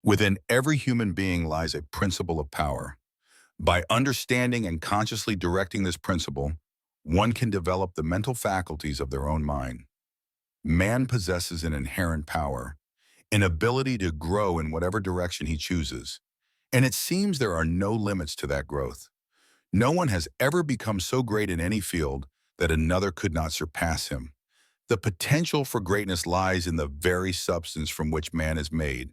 Within every human being lies a principle of power. By understanding and consciously directing this principle, one can develop the mental faculties of their own mind. Man possesses an inherent power, an ability to grow in whatever direction he chooses, and it seems there are no limits to that growth. No one has ever become so great in any field that another could not surpass him. The potential for greatness lies in the very substance from which man is made.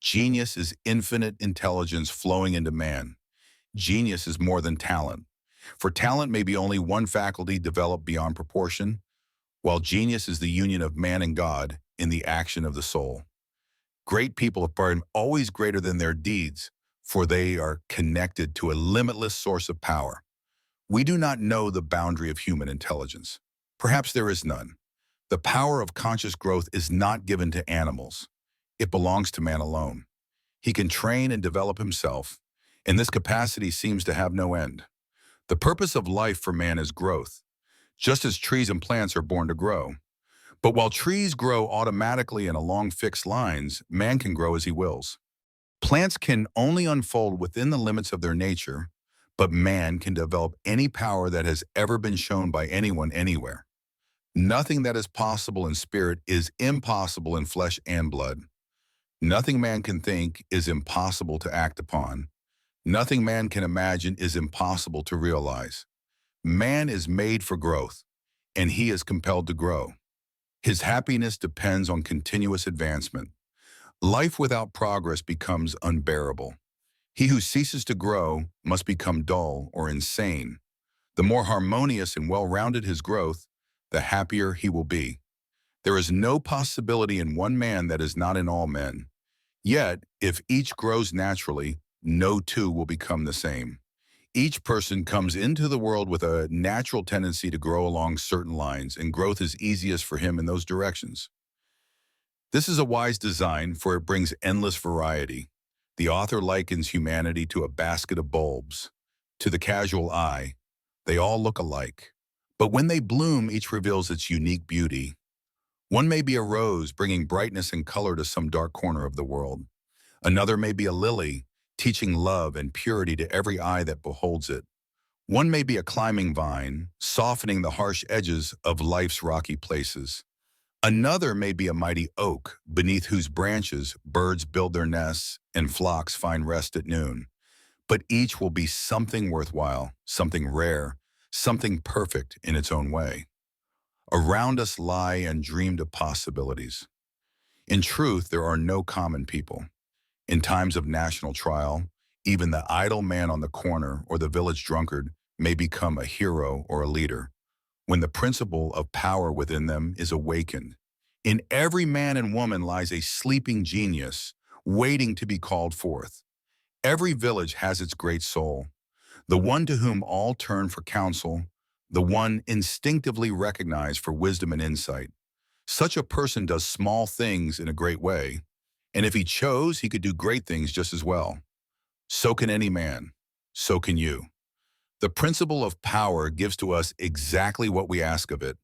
Genius is infinite intelligence flowing into man. Genius is more than talent. For talent may be only one faculty developed beyond proportion, while genius is the union of man and God in the action of the soul. Great people are always greater than their deeds, for they are connected to a limitless source of power. We do not know the boundary of human intelligence. Perhaps there is none. The power of conscious growth is not given to animals. It belongs to man alone. He can train and develop himself, and this capacity seems to have no end. The purpose of life for man is growth, just as trees and plants are born to grow. But while trees grow automatically and along fixed lines, man can grow as he wills. Plants can only unfold within the limits of their nature, but man can develop any power that has ever been shown by anyone anywhere. Nothing that is possible in spirit is impossible in flesh and blood. Nothing man can think is impossible to act upon. Nothing man can imagine is impossible to realize. Man is made for growth, and he is compelled to grow. His happiness depends on continuous advancement. Life without progress becomes unbearable. He who ceases to grow must become dull or insane. The more harmonious and well-rounded his growth, the happier he will be. There is no possibility in one man that is not in all men. Yet, if each grows naturally, no two will become the same. Each person comes into the world with a natural tendency to grow along certain lines, and growth is easiest for him in those directions. This is a wise design, for it brings endless variety. The author likens humanity to a basket of bulbs. To the casual eye, they all look alike. But when they bloom, each reveals its unique beauty. One may be a rose, bringing brightness and color to some dark corner of the world. Another may be a lily, teaching love and purity to every eye that beholds it. One may be a climbing vine, softening the harsh edges of life's rocky places. Another may be a mighty oak, beneath whose branches birds build their nests and flocks find rest at noon. But each will be something worthwhile, something rare, something perfect in its own way. Around us lie undreamed of possibilities. In truth, there are no common people. In times of national trial, even the idle man on the corner or the village drunkard may become a hero or a leader, when the principle of power within them is awakened. In every man and woman lies a sleeping genius, waiting to be called forth. Every village has its great soul, the one to whom all turn for counsel, the one instinctively recognized for wisdom and insight. Such a person does small things in a great way, and if he chose, he could do great things just as well. So can any man. So can you. The principle of power gives to us exactly what we ask of it.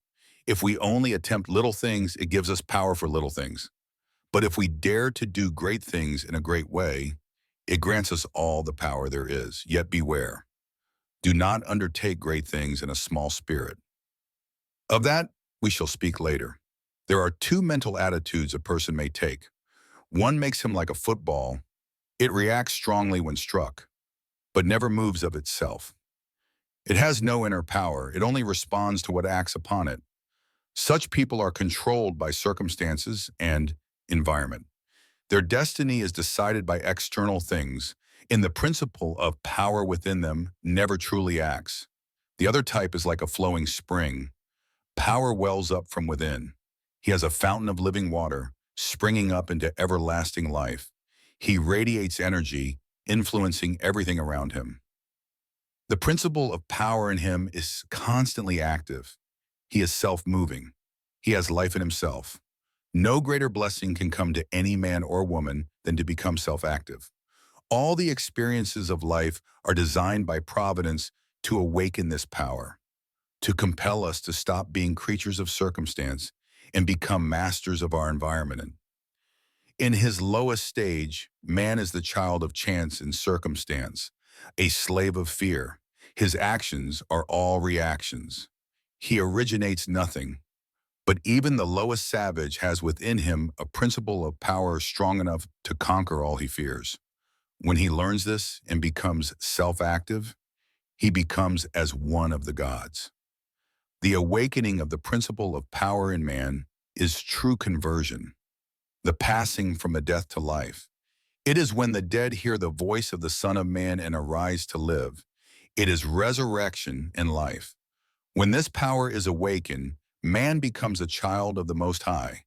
If we only attempt little things, it gives us power for little things. But if we dare to do great things in a great way, it grants us all the power there is. Yet beware. Do not undertake great things in a small spirit. Of that, we shall speak later. There are two mental attitudes a person may take. One makes him like a football. It reacts strongly when struck, but never moves of itself. It has no inner power. It only responds to what acts upon it. Such people are controlled by circumstances and environment. Their destiny is decided by external things, and the principle of power within them never truly acts. The other type is like a flowing spring. Power wells up from within. He has a fountain of living water, springing up into everlasting life. He radiates energy, influencing everything around him. The principle of power in him is constantly active. He is self-moving. He has life in himself. No greater blessing can come to any man or woman than to become self-active. All the experiences of life are designed by providence to awaken this power, to compel us to stop being creatures of circumstance and become masters of our environment. In his lowest stage, man is the child of chance and circumstance, a slave of fear. His actions are all reactions. He originates nothing. But even the lowest savage has within him a principle of power strong enough to conquer all he fears. When he learns this and becomes self-active, he becomes as one of the gods. The awakening of the principle of power in man is true conversion, the passing from a death to life. It is when the dead hear the voice of the Son of Man and arise to live. It is resurrection and life. When this power is awakened, man becomes a child of the Most High,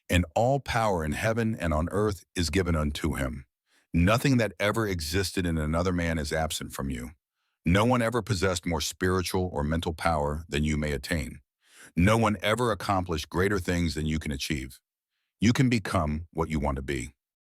and all power in heaven and on earth is given unto him. Nothing that ever existed in another man is absent from you. No one ever possessed more spiritual or mental power than you may attain. No one ever accomplished greater things than you can achieve. You can become what you want to be.